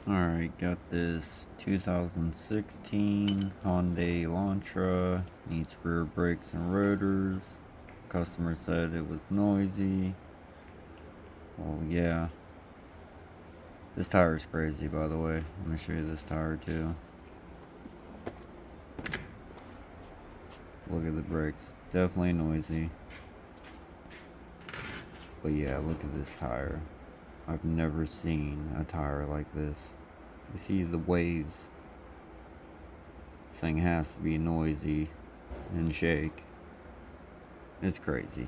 Alright, got this 2016 Hyundai Elantra. Needs rear brakes and rotors. Customer said it was noisy. Well, yeah. This tire is crazy, by the way. Let me show you this tire too. Look at the brakes. Definitely noisy. But yeah, look at this tire. I've never seen a tire like this. You see the waves. This thing has to be noisy and shake. It's crazy.